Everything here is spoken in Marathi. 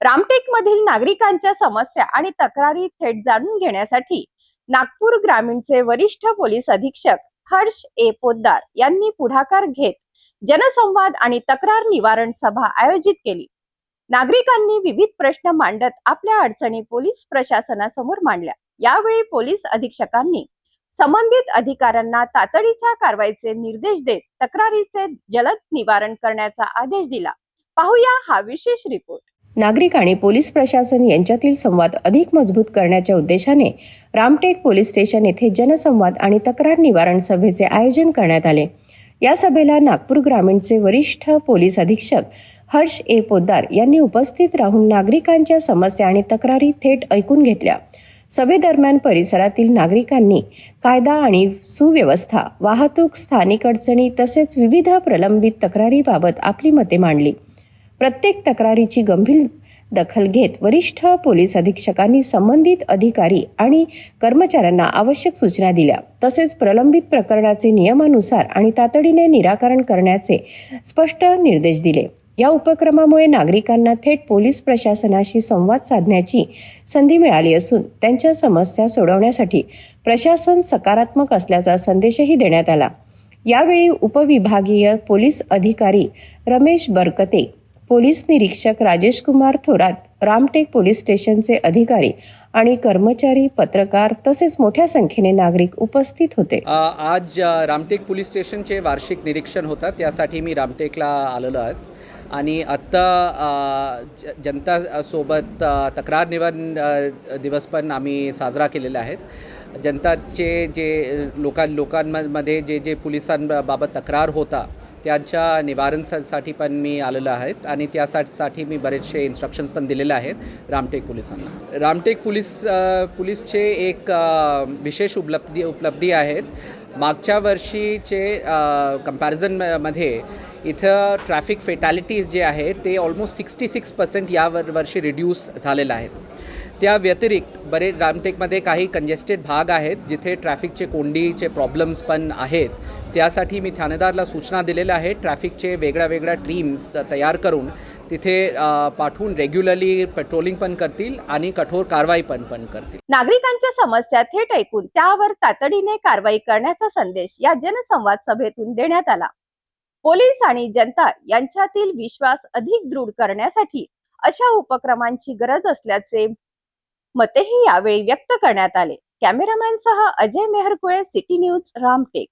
रामटेकमधील नागरिकांच्या समस्या आणि तक्रारी थेट जाणून घेण्यासाठी नागपूर ग्रामीणचे वरिष्ठ पोलीस अधीक्षक हर्ष ए पोद्दार यांनी पुढाकार घेत जनसंवाद आणि तक्रार निवारण सभा आयोजित केली। नागरिकांनी विविध प्रश्न मांडत आपल्या अडचणी पोलीस प्रशासनासमोर मांडल्या। यावेळी पोलीस अधीक्षकांनी संबंधित अधिकाऱ्यांना तातडीच्या कारवाईचे निर्देश देत तक्रारीचे जलद निवारण करण्याचा आदेश दिला। पाहूया हा विशेष रिपोर्ट। नागरिक आणि पोलीस प्रशासन यांच्यातील संवाद अधिक मजबूत करण्याच्या उद्देशाने रामटेक पोलीस स्टेशन येथे जनसंवाद आणि तक्रार निवारण सभेचे आयोजन करण्यात आले। या सभेला नागपूर ग्रामीणचे वरिष्ठ पोलीस अधीक्षक हर्ष ए पोद्दार यांनी उपस्थित राहून नागरिकांच्या समस्या आणि तक्रारी थेट ऐकून घेतल्या। सभेदरम्यान परिसरातील नागरिकांनी कायदा आणि सुव्यवस्था, वाहतूक, स्थानिक अडचणी तसेच विविध प्रलंबित तक्रारीबाबत आपली मते मांडली। प्रत्येक तक्रारीची गंभीर दखल घेत वरिष्ठ पोलीस अधीक्षकांनी संबंधित अधिकारी आणि कर्मचाऱ्यांना आवश्यक सूचना दिल्या। तसेच प्रलंबित प्रकरणाचे नियमानुसार आणि तातडीने निराकरण करण्याचे स्पष्ट निर्देश दिले। या उपक्रमामुळे नागरिकांना थेट पोलीस प्रशासनाशी संवाद साधण्याची संधी मिळाली असून त्यांच्या समस्या सोडवण्यासाठी प्रशासन सकारात्मक असल्याचा संदेशही देण्यात आला। यावेळी उपविभागीय पोलीस अधिकारी रमेश बरकते, पोलीस निरीक्षक राजेश कुमार थोरात, रामटेक पोलीस स्टेशनचे अधिकारी आणि कर्मचारी, पत्रकार तसेच मोठ्या संख्येने नागरिक उपस्थित होते। आज रामटेक पोलीस स्टेशनचे वार्षिक निरीक्षण होतं, त्यासाठी मी रामटेकला आलेलो आहे आणि आत्ता जनता सोबत तक्रार निवारण दिवस पण आम्ही साजरा केलेला आहे। जनताचे जे लोकांमध्ये जे पोलिसांबाबत तक्रार होता त्यांच्या निवारणासाठी पण मी आलेलो आहे आणि त्यासाठी मी बरेचसे इन्स्ट्रक्शन्स पण दिलेले आहेत रामटेक पोलिसांना। रामटेक पोलीसचे एक विशेष उपलब्धी आहेत। मागच्या वर्षीचे कंपॅरिझनमध्ये इथं ट्रॅफिक फेटॅलिटीज जे आहेत ते ऑलमोस्ट 66% या वर्षी रिड्यूस झालेलं आहे। त्या व्यतिरिक्त बरेच रामटेकमध्ये काही कंजेस्टेड भाग आहेत जिथे ट्रॅफिकचे कोंडीचे प्रॉब्लेम्स पण आहेत। त्यासाठी मी ठाणेदारला सूचना दिलेल्या आहेत, ट्रॅफिकचे वेगळ्या टीम्स तयार करून तिथे पाठवून रेग्युलरली पेट्रोलिंग पण करतील आणि कठोर कारवाई पण करतील। नागरिकांच्या समस्या थेट ऐकून त्यावर तातडीने कारवाई करण्याचा संदेश या जनसंवाद सभेतून देण्यात आला। पोलीस आणि जनता यांच्यातील विश्वास अधिक दृढ करण्यासाठी अशा उपक्रमांची गरज असल्याचे मतेही यावेळी व्यक्त करण्यात आले। कॅमेरामॅनसह अजय मेहरकुळे, सिटी न्यूज, रामटेक।